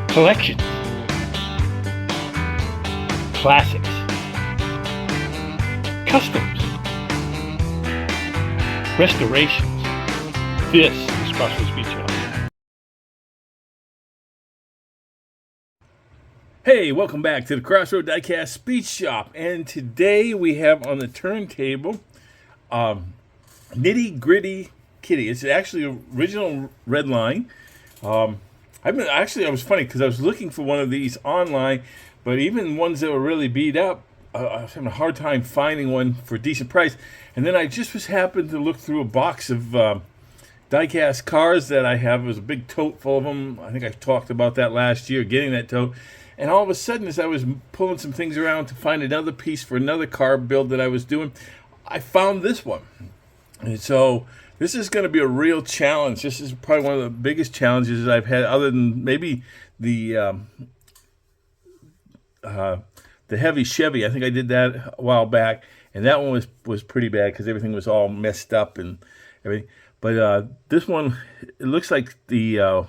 collections, classics, customs, restorations. This is Crossroads Beach Shop. Hey, welcome back to the Crossroads Diecast Speech Shop, and today we have on the turntable Nitty Gritty Kitty. It's actually original red line. I was funny because I was looking for one of these online, but even ones that were really beat up, I was having a hard time finding one for a decent price. And then I just happened to look through a box of diecast cars that I have. It was a big tote full of them. I think I talked about that last year, getting that tote. And all of a sudden, as I was pulling some things around to find another piece for another car build that I was doing, I found this one. And so this is going to be a real challenge. This is probably one of the biggest challenges I've had, other than maybe the heavy Chevy. I think I did that a while back, and that one was pretty bad because everything was all messed up and everything. But this one, it looks like the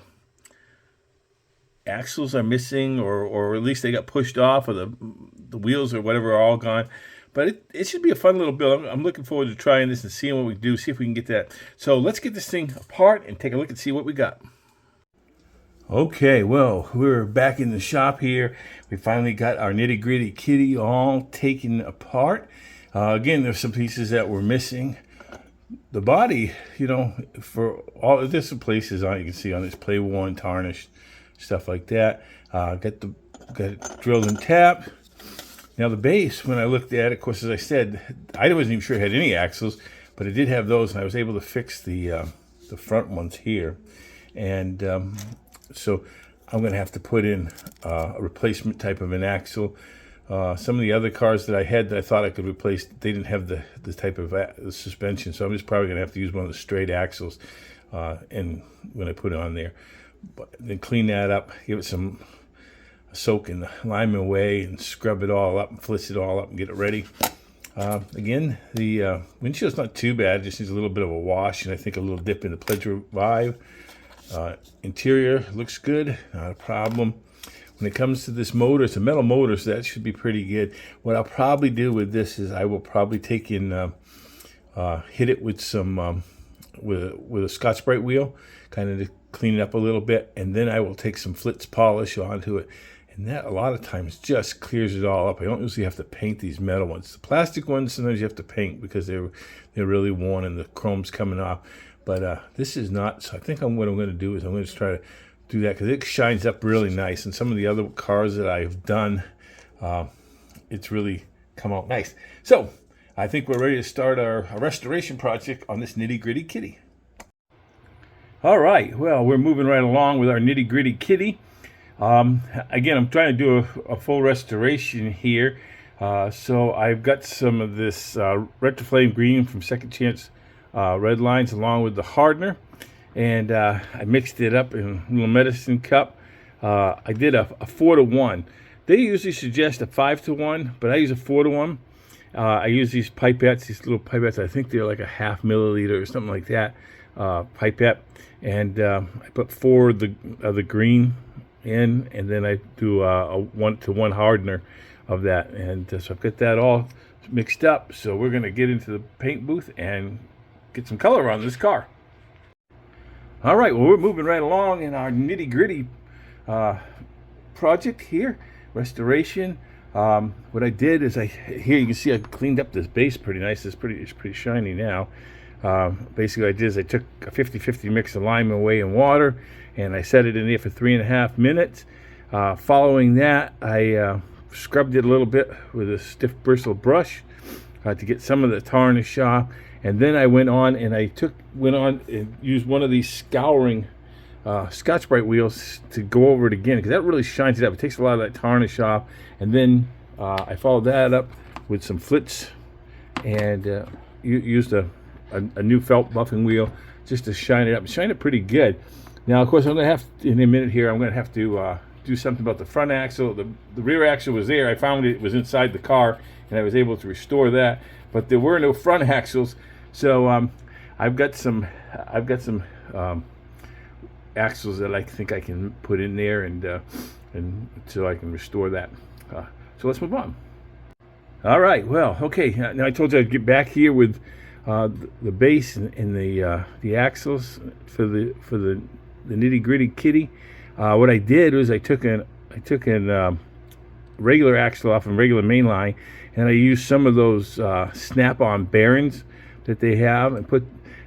axles are missing, or at least they got pushed off, or the wheels or whatever are all gone. But it should be a fun little build. I'm looking forward to trying this and seeing what we do, see if we can get that. So let's get this thing apart and take a look and see what we got. Okay, well, we're back in the shop here. We finally got our Nitty Gritty Kitty all taken apart. Again, there's some pieces that were missing. The body, for all of this places on, you can see on this play worn, tarnished, stuff like that. Got it drilled and tapped. Now the base, when I looked at it, of course, as I said, I wasn't even sure it had any axles, but it did have those, and I was able to fix the front ones here. And so I'm going to have to put in a replacement type of an axle. Some of the other cars that I had that I thought I could replace, they didn't have the type of suspension, so I'm just probably going to have to use one of the straight axles and when I put it on there. But then clean that up, give it some soak in the lime away, and scrub it all up and flitz it all up and get it ready. Again, the windshield's not too bad, it just needs a little bit of a wash, and I think a little dip in the Pledge Revive. Interior looks good, not a problem. When it comes to this motor, it's a metal motor, so that should be pretty good. What I'll probably do with this is I will probably take in, hit it with some, with a Scotch-Brite wheel, kind of to clean it up a little bit, and then I will take some Flitz polish onto it, and that a lot of times just clears it all up. I don't usually have to paint these metal ones. The plastic ones, sometimes you have to paint because they're really worn and the chrome's coming off. But this is not. So I think what I'm going to do is I'm going to try to do that because it shines up really nice. And some of the other cars that I've done, it's really come out nice. So I think we're ready to start our restoration project on this Nitty Gritty Kitty. All right, well, we're moving right along with our Nitty Gritty Kitty. Again, I'm trying to do a full restoration here. So I've got some of this Retroflame Green from Second Chance Red Lines along with the hardener. And I mixed it up in a little medicine cup. I did a 4-to-1. They usually suggest a 5-to-1, but I use a 4-to-1. I use these pipettes, these little pipettes. I think they're like a half milliliter or something like that, pipette. And I put 4 of the green in, and then I do a 1-to-1 hardener of that. And so I've got that all mixed up. So we're going to get into the paint booth and get some color on this car. All right, well, we're moving right along in our Nitty Gritty project here, restoration. What I did is here you can see I cleaned up this base pretty nice. It's pretty shiny now. Basically what I did is I took a 50-50 mix of lime away and water, and I set it in there for 3.5 minutes. Following that, I scrubbed it a little bit with a stiff bristle brush to get some of the tarnish off. And then I went on and used one of these scouring Scotch-Brite wheels to go over it again, because that really shines it up. It takes a lot of that tarnish off. And then I followed that up with some Flitz and used a new felt buffing wheel just to shine it up. Shine it pretty good. Now, of course, I'm going to have in a minute here, I'm going to have to do something about the front axle. The rear axle was there. I found it was inside the car, and I was able to restore that. But there were no front axles, so I've got some axles that I think I can put in there, and so I can restore that. So let's move on. All right. Well, okay. Now I told you I'd get back here with the base and the axles for the nitty gritty kitty. What I did was I took an regular axle off and regular main line, and I used some of those snap-on bearings that they have, and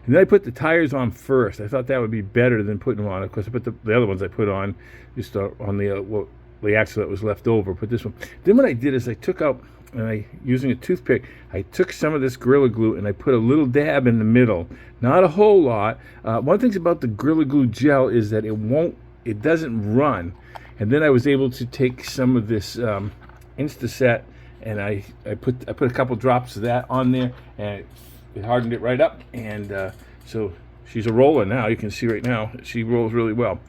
then I put the tires on first. I thought that would be better than putting them on. Of course, I put the other ones I put on just on the axle that was left over. Put this one. Then what I did is I took out, and using a toothpick, I took some of this Gorilla Glue and I put a little dab in the middle. Not a whole lot. One thing about the Gorilla Glue gel is that it doesn't run. And then I was able to take some of this Instaset, and I put a couple drops of that on there, and it hardened it right up. And so she's a roller now. You can see right now she rolls really well.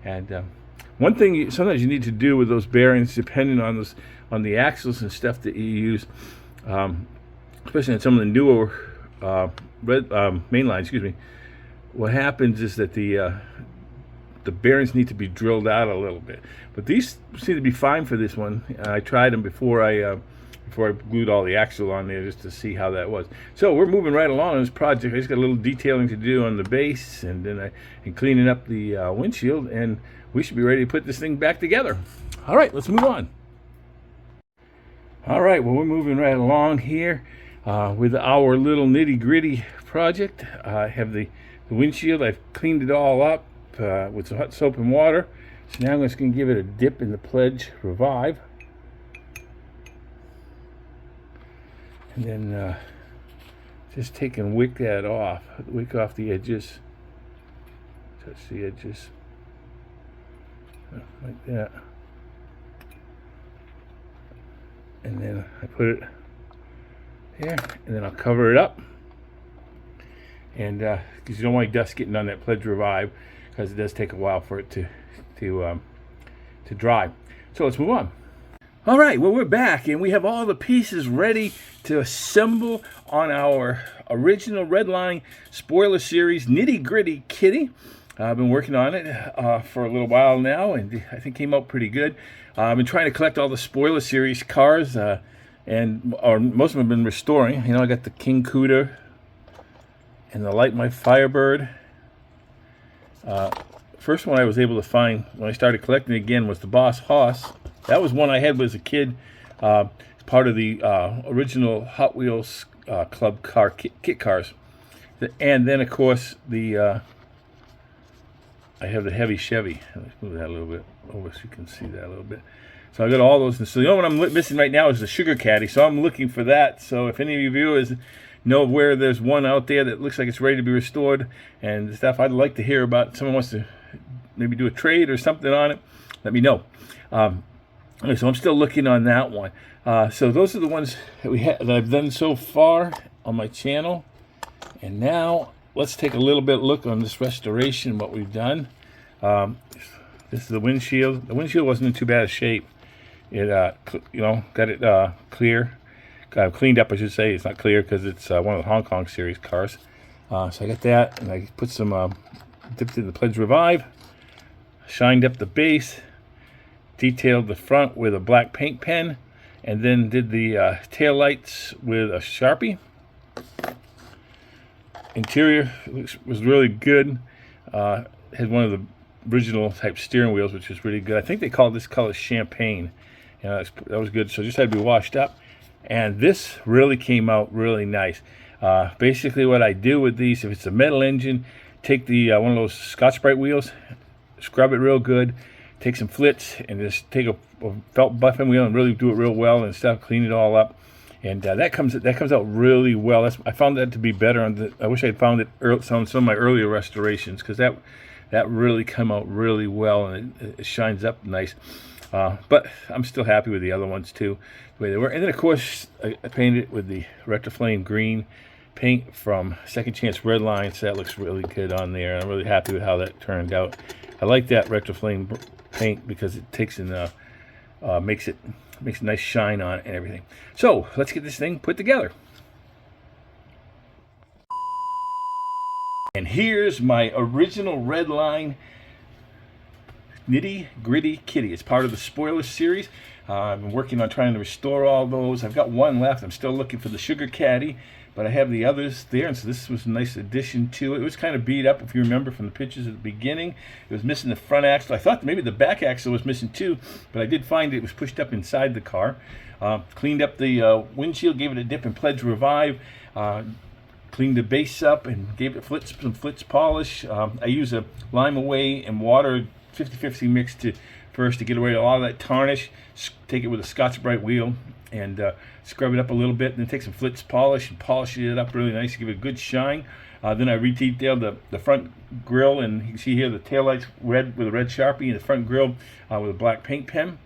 And one thing sometimes you need to do with those bearings, depending on the axles and stuff that you use, especially on some of the newer main lines. Excuse me. What happens is that the bearings need to be drilled out a little bit, but these seem to be fine for this one. I tried them before I glued all the axle on there just to see how that was. So we're moving right along on this project. I just got a little detailing to do on the base, and then cleaning up the windshield, and we should be ready to put this thing back together. All right, let's move on. All right, well, we're moving right along here with our little nitty-gritty project. I have the windshield. I've cleaned it all up with some hot soap and water. So now I'm just going to give it a dip in the Pledge Revive. And then just take and wick that off. Wick off the edges. Touch the edges. Like that. And then I put it here, and then I'll cover it up. And because you don't want dust getting on that Pledge Revive, because it does take a while for it to dry. So let's move on. All right, well, we're back, and we have all the pieces ready to assemble on our original Redline Spoiler Series Nitty Gritty Kitty. I've been working on it for a little while now, and I think it came out pretty good. I've been trying to collect all the Spoiler Series cars, or most of them have been restoring. You know, I got the King Cooter and the Light My Firebird. First one I was able to find when I started collecting again was the Boss Hoss. That was one I had as a kid, part of the original Hot Wheels Club car kit cars. And then, of course, I have the heavy Chevy. Let's move that a little bit over so you can see that a little bit. So I got all those. So the only one I'm missing right now is the Sugar Caddy. So I'm looking for that. So if any of you viewers know where there's one out there that looks like it's ready to be restored and stuff, I'd like to hear about. Someone wants to maybe do a trade or something on it, let me know. Okay, so I'm still looking on that one. So those are the ones that I've done so far on my channel. And now let's take a little bit look on this restoration, what we've done. This is the windshield. The windshield wasn't in too bad a shape. It, got it clear. Cleaned up, I should say. It's not clear because it's one of the Hong Kong series cars. So I got that, and I put some, dipped in the Pledge Revive, shined up the base, detailed the front with a black paint pen, and then did the tail lights with a Sharpie. Interior was really good. Had one of the original type steering wheels, which was really good. I think they called this color champagne. That was good. So it just had to be washed up. And this really came out really nice. Basically what I do with these, if it's a metal engine, take the one of those Scotch-Brite wheels, scrub it real good, take some flits, and just take a felt buffing wheel and really do it real well and stuff, clean it all up. And that comes out really well. I found that to be better on I wish I had found it on some of my earlier restorations, because that really come out really well, and it shines up nice. But I'm still happy with the other ones too, the way they were. And then of course I painted it with the Retroflame green paint from Second Chance Redline, so that looks really good on there. I'm really happy with how that turned out. I like that Retroflame paint because it takes and makes a nice shine on it and everything. So let's get this thing put together. And here's my original Redline Nitty Gritty Kitty. It's part of the Spoiler series. I've been working on trying to restore all those. I've got one left. I'm still looking for the Sugar Caddy, but I have the others there, and so this was a nice addition to it. It was kind of beat up, if you remember from the pictures at the beginning. It was missing the front axle. I thought maybe the back axle was missing too, but I did find it was pushed up inside the car. Cleaned up the windshield, gave it a dip in Pledge Revive. Cleaned the base up and gave it some flitz polish. I use a lime away and water 50-50 mix first to get away a lot of that tarnish. Take it with a Scotch-Brite wheel and scrub it up a little bit. Then take some flitz polish and polish it up really nice to give it a good shine. Then I re-detailed the front grille, and you can see here the taillights red with a red Sharpie, and the front grille with a black paint pen.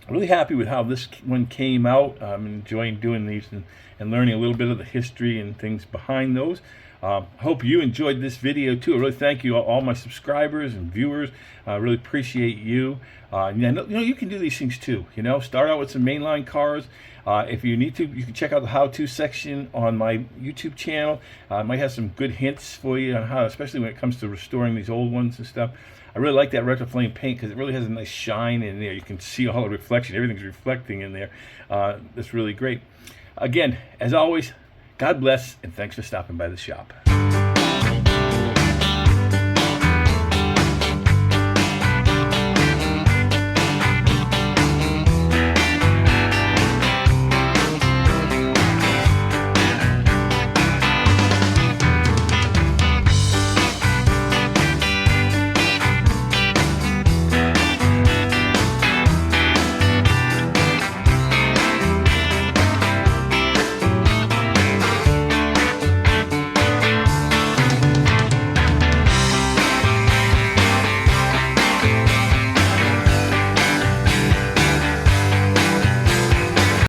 Really happy with how this one came out. I'm enjoying doing these and learning a little bit of the history and things behind those. Hope you enjoyed this video too. I really thank you, all my subscribers and viewers. I really appreciate you. You can do these things too. Start out with some mainline cars. If you need to, you can check out the how-to section on my YouTube channel. I might have some good hints for you on how, especially when it comes to restoring these old ones and stuff. I really like that Retroflame paint because it really has a nice shine in there. You can see all the reflection. Everything's reflecting in there. That's really great. Again, as always, God bless, and thanks for stopping by the shop.